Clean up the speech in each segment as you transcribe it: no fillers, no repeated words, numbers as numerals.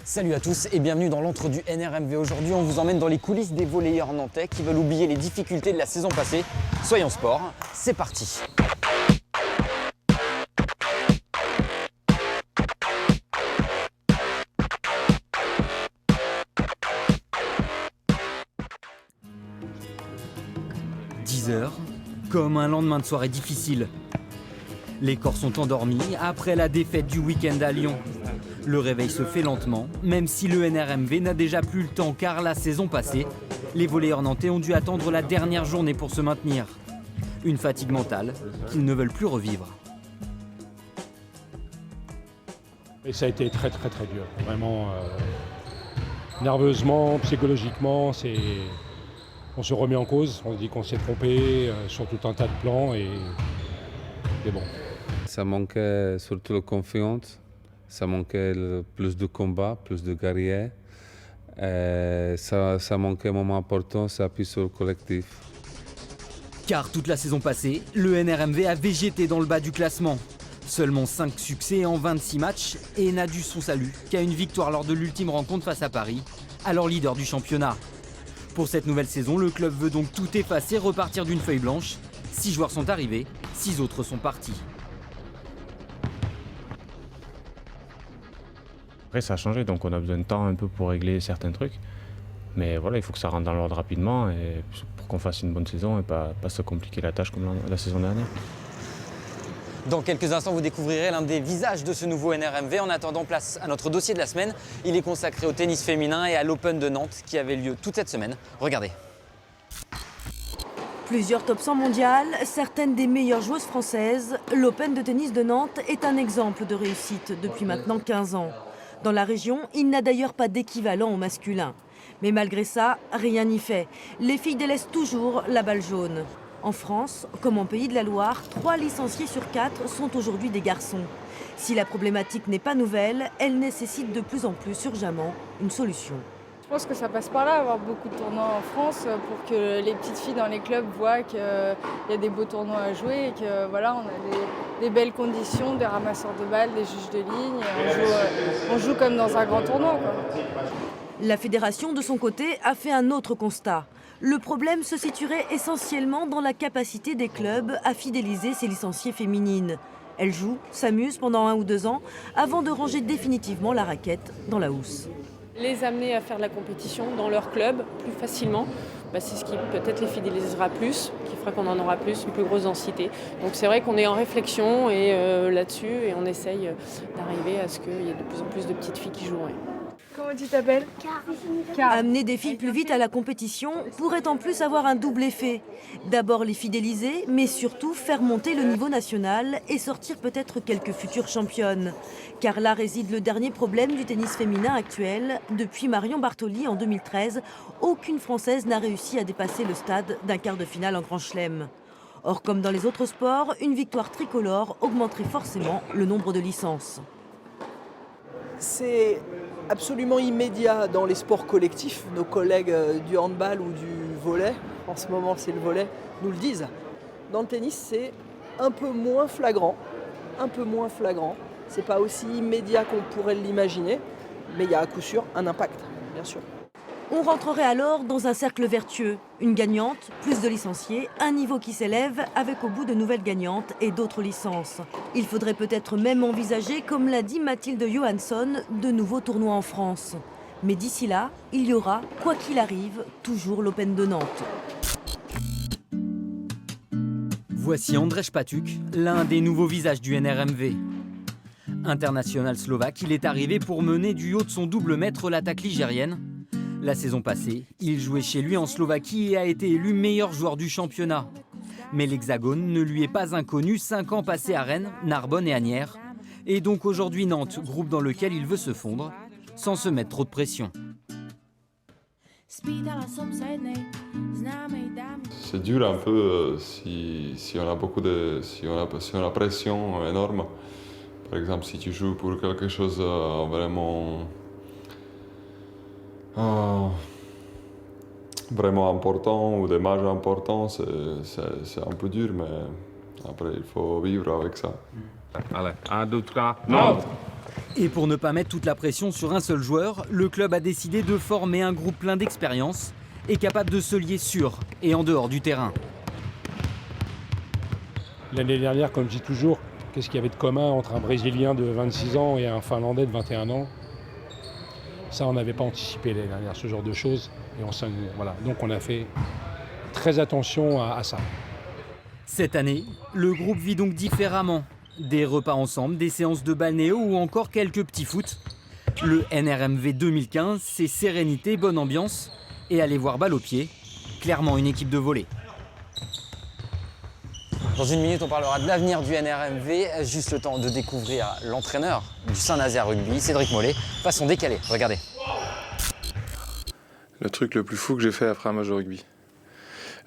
Salut à tous et bienvenue dans l'antre du NRMV. Aujourd'hui, on vous emmène dans les coulisses des volleyeurs nantais qui veulent oublier les difficultés de la saison passée. Soyons sport, c'est parti. « 10 heures, comme un lendemain de soirée difficile. Les corps sont endormis après la défaite du week-end à Lyon. Le réveil se fait lentement, même si le NRMV n'a déjà plus le temps car la saison passée, les volleyeurs nantais ont dû attendre la dernière journée pour se maintenir. Une fatigue mentale qu'ils ne veulent plus revivre. Et ça a été très dur, vraiment nerveusement, psychologiquement, on se remet en cause, on se dit qu'on s'est trompé sur tout un tas de plans et bon. Ça manquait surtout la confiance, ça manquait plus de combats, plus de guerriers. Ça manquait un moment important, ça appuie sur le collectif. Car toute la saison passée, le NRMV a végété dans le bas du classement. Seulement 5 succès en 26 matchs et n'a dû son salut qu'à une victoire lors de l'ultime rencontre face à Paris, alors leader du championnat. Pour cette nouvelle saison, le club veut donc tout effacer, repartir d'une feuille blanche. 6 joueurs sont arrivés, 6 autres sont partis. Après, ça a changé, donc on a besoin de temps un peu pour régler certains trucs. Mais voilà, il faut que ça rentre dans l'ordre rapidement et pour qu'on fasse une bonne saison et pas se compliquer la tâche comme la saison dernière. Dans quelques instants, vous découvrirez l'un des visages de ce nouveau NRMV. En attendant, place à notre dossier de la semaine. Il est consacré au tennis féminin et à l'Open de Nantes qui avait lieu toute cette semaine. Regardez. Plusieurs top 100 mondiales, certaines des meilleures joueuses françaises, l'Open de tennis de Nantes est un exemple de réussite depuis maintenant 15 ans. Dans la région, il n'a d'ailleurs pas d'équivalent au masculin. Mais malgré ça, rien n'y fait. Les filles délaissent toujours la balle jaune. En France, comme en Pays de la Loire, 3 licenciés sur 4 sont aujourd'hui des garçons. Si la problématique n'est pas nouvelle, elle nécessite de plus en plus urgemment une solution. Je pense que ça passe par là, avoir beaucoup de tournois en France pour que les petites filles dans les clubs voient qu'il y a des beaux tournois à jouer et que voilà, on a des belles conditions, des ramasseurs de balles, des juges de ligne. Et on joue comme dans un grand tournoi, quoi. La fédération, de son côté, a fait un autre constat. Le problème se situerait essentiellement dans la capacité des clubs à fidéliser ces licenciées féminines. Elles jouent, s'amusent pendant 1 ou 2 ans avant de ranger définitivement la raquette dans la housse. Les amener à faire de la compétition dans leur club plus facilement, c'est ce qui peut-être les fidélisera plus, qui fera qu'on en aura plus, une plus grosse densité. Donc c'est vrai qu'on est en réflexion et, là-dessus et on essaye d'arriver à ce qu'il y ait de plus en plus de petites filles qui joueraient. Comment tu t'appelles ? Car. Amener des filles plus vite à la compétition pourrait en plus avoir un double effet. D'abord les fidéliser, mais surtout faire monter le niveau national et sortir peut-être quelques futures championnes. Car là réside le dernier problème du tennis féminin actuel. Depuis Marion Bartoli en 2013, aucune Française n'a réussi à dépasser le stade d'un quart de finale en Grand Chelem. Or, comme dans les autres sports, une victoire tricolore augmenterait forcément le nombre de licences. C'est absolument immédiat dans les sports collectifs. Nos collègues du handball ou du volley, en ce moment c'est le volley, nous le disent. Dans le tennis, c'est un peu moins flagrant. C'est pas aussi immédiat qu'on pourrait l'imaginer, mais il y a à coup sûr un impact, bien sûr. On rentrerait alors dans un cercle vertueux. Une gagnante, plus de licenciés, un niveau qui s'élève avec au bout de nouvelles gagnantes et d'autres licences. Il faudrait peut-être même envisager, comme l'a dit Mathilde Johansson, de nouveaux tournois en France. Mais d'ici là, il y aura, quoi qu'il arrive, toujours l'Open de Nantes. Voici Andrzej Patuk, l'un des nouveaux visages du NRMV. International slovaque, il est arrivé pour mener du haut de son double mètre l'attaque ligérienne. La saison passée, il jouait chez lui en Slovaquie et a été élu meilleur joueur du championnat. Mais l'Hexagone ne lui est pas inconnu, 5 ans passés à Rennes, Narbonne et Asnières. Et donc aujourd'hui Nantes, groupe dans lequel il veut se fondre, sans se mettre trop de pression. C'est dur un peu si on a si on a pression énorme. Par exemple, si tu joues pour quelque chose vraiment important ou des matchs importants, c'est un peu dur, mais après il faut vivre avec ça. Allez, 1, 2, 3, non! Et pour ne pas mettre toute la pression sur un seul joueur, le club a décidé de former un groupe plein d'expérience et capable de se lier sur et en dehors du terrain. L'année dernière, comme je dis toujours, qu'est-ce qu'il y avait de commun entre un Brésilien de 26 ans et un Finlandais de 21 ans? Ça, on n'avait pas anticipé l'année dernière, ce genre de choses. Et voilà. Donc on a fait très attention à ça. Cette année, le groupe vit donc différemment. Des repas ensemble, des séances de balnéo ou encore quelques petits foot. Le NRMV 2015, c'est sérénité, bonne ambiance et aller voir balle au pied. Clairement une équipe de volley. Dans une minute, on parlera de l'avenir du NRMV. Juste le temps de découvrir l'entraîneur du Saint-Nazaire Rugby, Cédric Mollet. Façon décalée, regardez. Le truc le plus fou que j'ai fait après un match de rugby.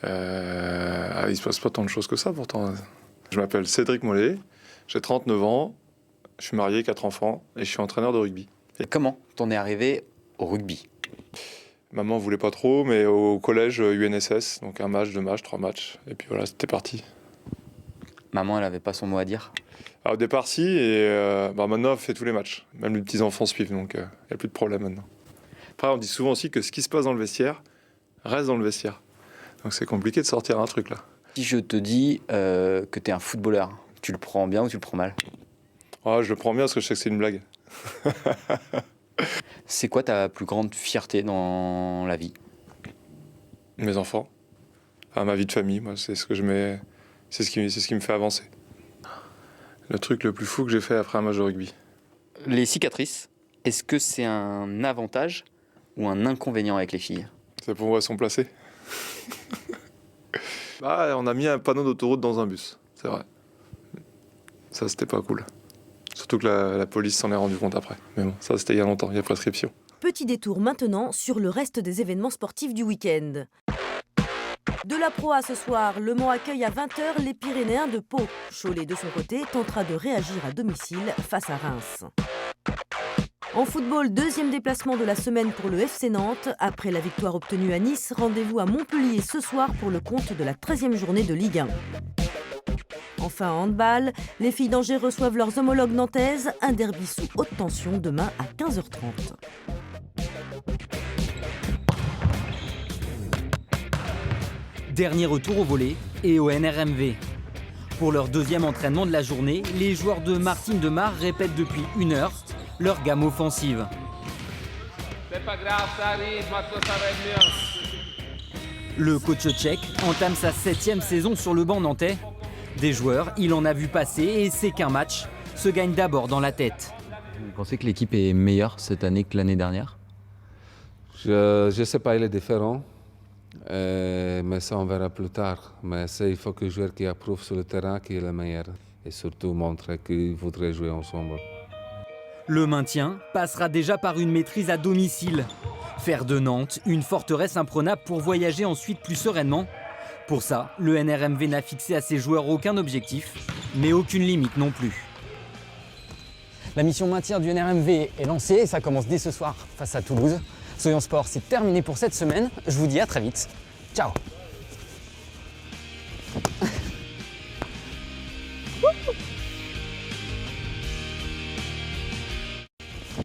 Il se passe pas tant de choses que ça pourtant. Je m'appelle Cédric Mollet, j'ai 39 ans, je suis marié, 4 enfants et je suis entraîneur de rugby. Et comment t'en es arrivé au rugby? Maman voulait pas trop, mais au collège UNSS, donc 1 match, 2 matchs, 3 matchs, et puis voilà, c'était parti. Maman, elle avait pas son mot à dire? Alors, au départ, si, et maintenant, elle fait tous les matchs. Même les petits-enfants suivent, donc il n'y a plus de problème maintenant. Après, on dit souvent aussi que ce qui se passe dans le vestiaire reste dans le vestiaire. Donc c'est compliqué de sortir un truc, là. Si je te dis que t'es un footballeur, tu le prends bien ou tu le prends mal? Je le prends bien parce que je sais que c'est une blague. C'est quoi ta plus grande fierté dans la vie? Mes enfants. Enfin, ma vie de famille, moi, c'est ce que je mets... C'est ce qui me fait avancer. Le truc le plus fou que j'ai fait après un match de rugby. Les cicatrices, est-ce que c'est un avantage ou un inconvénient avec les filles? C'est pour où elles sont placées. On a mis un panneau d'autoroute dans un bus, c'est vrai. Ça, c'était pas cool. Surtout que la police s'en est rendu compte après. Mais bon, ça, c'était il y a longtemps, il y a prescription. Petit détour maintenant sur le reste des événements sportifs du week-end. De la Pro A ce soir, Le Mans accueille à 20h les Pyrénéens de Pau. Cholet, de son côté, tentera de réagir à domicile face à Reims. En football, deuxième déplacement de la semaine pour le FC Nantes. Après la victoire obtenue à Nice, rendez-vous à Montpellier ce soir pour le compte de la 13e journée de Ligue 1. Enfin, en handball, les filles d'Angers reçoivent leurs homologues nantaises. Un derby sous haute tension demain à 15h30. Dernier retour au volley et au NRMV. Pour leur deuxième entraînement de la journée, les joueurs de Martine de Mar répètent depuis 1 heure leur gamme offensive. C'est pas grave, ça arrive, maintenant ça va être mieux. Le coach tchèque entame sa 7e saison sur le banc nantais. Des joueurs, il en a vu passer et c'est qu'un match se gagne d'abord dans la tête. Vous pensez que l'équipe est meilleure cette année que l'année dernière? Je ne sais pas, il est différent. Mais ça, on verra plus tard. Mais il faut que le joueur qui approuve sur le terrain qui est le meilleur. Et surtout montrer qu'il voudrait jouer ensemble. Le maintien passera déjà par une maîtrise à domicile. Faire de Nantes une forteresse imprenable pour voyager ensuite plus sereinement. Pour ça, le NRMV n'a fixé à ses joueurs aucun objectif, mais aucune limite non plus. La mission maintien du NRMV est lancée et ça commence dès ce soir face à Toulouse. Soyons Sport, c'est terminé pour cette semaine. Je vous dis à très vite. Ciao!